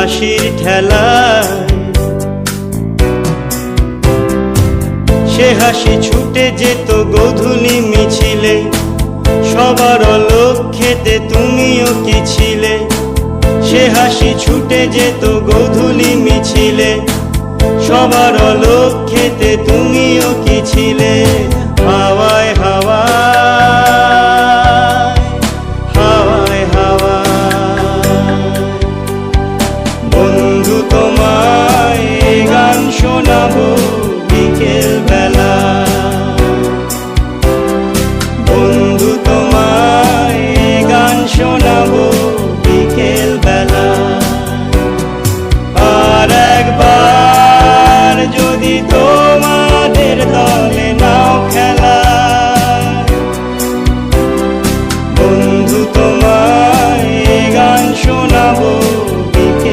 হাসির ঠেলায়, সে হাসি ছুটে যেত গোধূলি মিছিলে, সবার লক্ষ্যেতে তুমিও কি ছিলে। সে হাসি ছুটে যেত গোধূলি মিছিলে, সবার লক্ষ্যেতে তুমিও কি ছিলে। হাওয়ায় হাওয়ায়, হাওয়ায় হাওয়ায়, বন্ধু তো